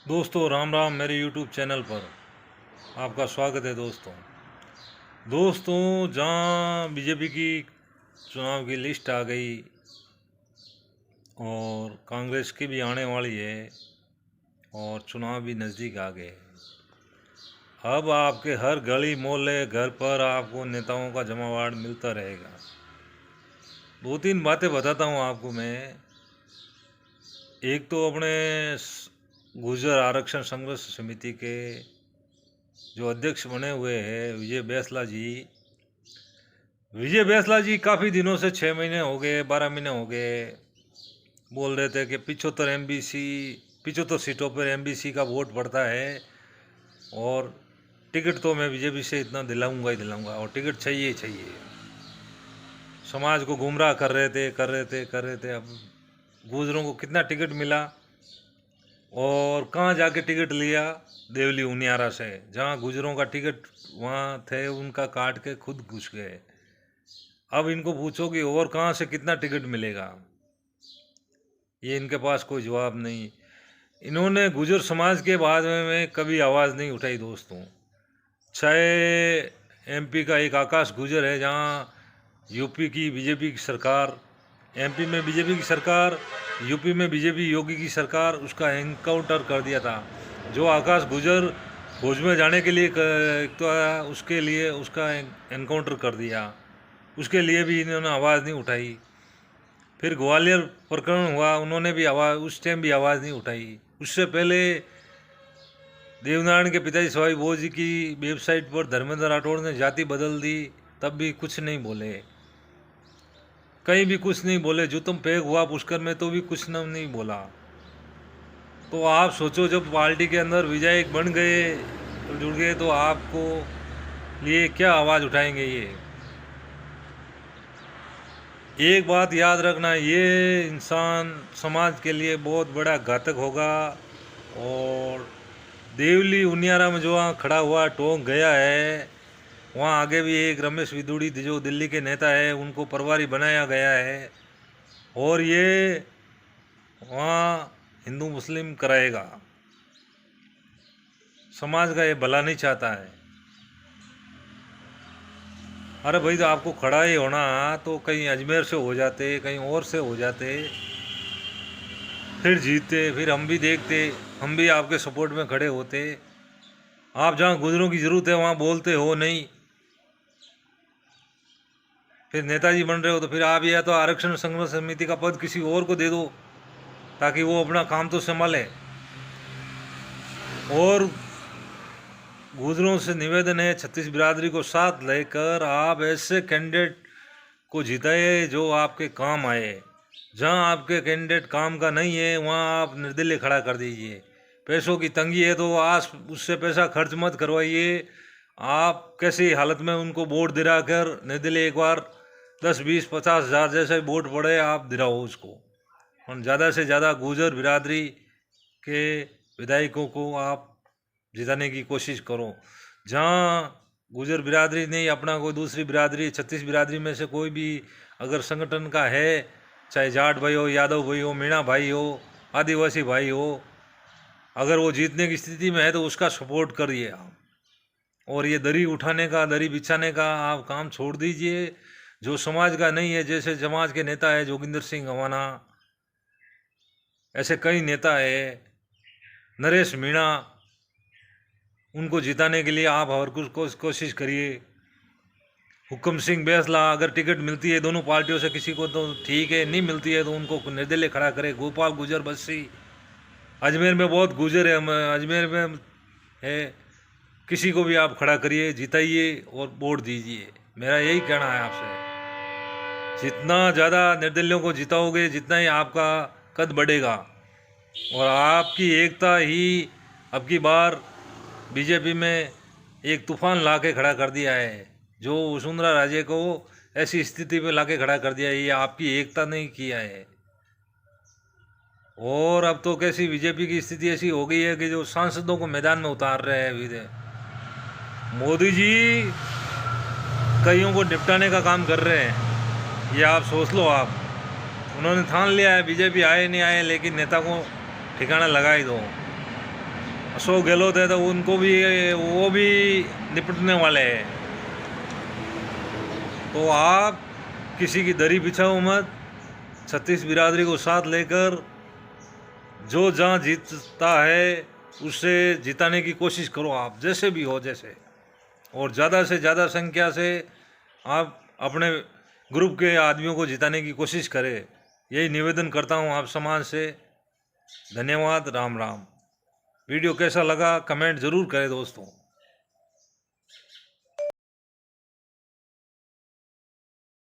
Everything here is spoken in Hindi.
दोस्तों राम राम। मेरे YouTube चैनल पर आपका स्वागत है। दोस्तों जहाँ बीजेपी की चुनाव की लिस्ट आ गई और कांग्रेस की भी आने वाली है और चुनाव भी नज़दीक आ गए। अब आपके हर गली मोहल्ले घर पर आपको नेताओं का जमावड़ा मिलता रहेगा। दो तीन बातें बताता हूँ आपको मैं। एक तो अपने गुर्जर आरक्षण संघर्ष समिति के जो अध्यक्ष बने हुए हैं विजय बैसला जी काफ़ी दिनों से 6 महीने हो गए, 12 महीने हो गए, बोल रहे थे कि 75 सीटों पर एमबीसी का वोट पड़ता है और टिकट तो मैं बीजेपी से इतना दिलाऊंगा ही दिलाऊंगा और टिकट चाहिए ही चाहिए। समाज को गुमराह कर रहे थे। अब गुजरों को कितना टिकट मिला और कहाँ जाके टिकट लिया? देवली उनियारा से। जहाँ गुजरों का टिकट वहाँ थे उनका काट के खुद घुस गए। अब इनको पूछो कि और कहाँ से कितना टिकट मिलेगा, ये इनके पास कोई जवाब नहीं। इन्होंने गुजर समाज के बारे में कभी आवाज़ नहीं उठाई दोस्तों। चाहे एमपी का एक आकाश गुजर है, जहाँ यूपी की बीजेपी की सरकार, एमपी में बीजेपी की सरकार, यूपी में बीजेपी योगी की सरकार, उसका एनकाउंटर कर दिया था। जो आकाश गुजर फौज में जाने के लिए तो उसके लिए उसका एनकाउंटर कर दिया, उसके लिए भी इन्होंने आवाज़ नहीं उठाई। फिर ग्वालियर प्रकरण हुआ, उन्होंने भी उस टाइम भी आवाज़ नहीं उठाई। उससे पहले देवनारायण के पिताजी सवाई बोस जी की वेबसाइट पर धर्मेंद्र राठौड़ ने जाति बदल दी, तब भी कुछ नहीं बोले, कहीं भी कुछ नहीं बोले। जो तुम पैक हुआ पुष्कर में तो भी कुछ नहीं बोला। तो आप सोचो, जब पार्टी के अंदर विधायक बन गए, जुड़ गए, तो आपको लिए क्या आवाज़ उठाएंगे ये? एक बात याद रखना, ये इंसान समाज के लिए बहुत बड़ा घातक होगा। और देवली उनियारा में जो वहाँ खड़ा हुआ टोंक गया है, वहाँ आगे भी एक रमेश विदुड़ी जो दिल्ली के नेता है, उनको प्रभारी बनाया गया है और ये वहाँ हिंदू मुस्लिम कराएगा। समाज का ये भला नहीं चाहता है। अरे भाई, तो आपको खड़ा ही होना तो कहीं अजमेर से हो जाते, कहीं और से हो जाते, फिर जीतते, फिर हम भी देखते, हम भी आपके सपोर्ट में खड़े होते। आप जहाँ गुजरों की ज़रूरत है वहाँ बोलते हो नहीं, फिर नेताजी बन रहे हो तो फिर आप या तो आरक्षण संघर्ष समिति का पद किसी और को दे दो ताकि वो अपना काम तो संभाले। और गुजरों से निवेदन है, 36 बिरादरी को साथ लेकर आप ऐसे कैंडिडेट को जिताए जो आपके काम आए। जहाँ आपके कैंडिडेट काम का नहीं है वहाँ आप निर्दलीय खड़ा कर दीजिए। पैसों की तंगी है तो आज उससे पैसा खर्च मत करवाइए। आप कैसी हालत में उनको वोट दिला कर निर्दलीय, एक बार 10, 20, 50 हज़ार जैसे वोट पड़े आप दिलाओ उसको। और ज़्यादा से ज़्यादा गुजर बिरादरी के विधायकों को आप जिताने की कोशिश करो। जहाँ गुजर बिरादरी नहीं, अपना कोई दूसरी बिरादरी, 36 बिरादरी में से कोई भी अगर संगठन का है, चाहे जाट भाई हो, यादव भाई हो, मीणा भाई हो, आदिवासी भाई हो, अगर वो जीतने की स्थिति में है तो उसका सपोर्ट करिए आप। और ये दरी उठाने का, दरी बिछाने का आप काम छोड़ दीजिए। जो समाज का नहीं है, जैसे समाज के नेता है जोगिंदर सिंह अवाना, ऐसे कई नेता है, नरेश मीणा, उनको जिताने के लिए आप और कुछ कोशिश करिए। हुक्म सिंह बैसला, अगर टिकट मिलती है दोनों पार्टियों से किसी को तो ठीक है, नहीं मिलती है तो उनको निर्दलीय खड़ा करे। गोपाल गुजर बस्सी, अजमेर में बहुत गुजर है, अजमेर में है, किसी को भी आप खड़ा करिए, जिताइए और वोट दीजिए। मेरा यही कहना है आपसे। जितना ज़्यादा निर्दलियों को जिताओगे जितना ही आपका कद बढ़ेगा और आपकी एकता ही अब की बार बीजेपी में एक तूफान ला के खड़ा कर दिया है। जो वसुंधरा राजे को ऐसी स्थिति पे ला के खड़ा कर दिया है, ये आपकी एकता नहीं किया है। और अब तो कैसी बीजेपी की स्थिति ऐसी हो गई है कि जो सांसदों को मैदान में उतार रहे हैं अभी। मोदी जी कईयों को निपटाने का काम कर रहे हैं, ये आप सोच लो। आप उन्होंने ठान लिया है, बीजेपी आए नहीं आए लेकिन नेता को ठिकाना लगा ही दो। अशोक गहलोत है तो उनको भी, वो भी निपटने वाले हैं। तो आप किसी की दरी बिछाओ मत, छत्तीस बिरादरी को साथ लेकर जो जहाँ जीतता है उससे जिताने की कोशिश करो, आप जैसे भी हो जैसे, और ज़्यादा से ज़्यादा संख्या से आप अपने ग्रुप के आदमियों को जिताने की कोशिश करें। यही निवेदन करता हूँ आप समाज से। धन्यवाद। राम राम। वीडियो कैसा लगा कमेंट ज़रूर करें दोस्तों।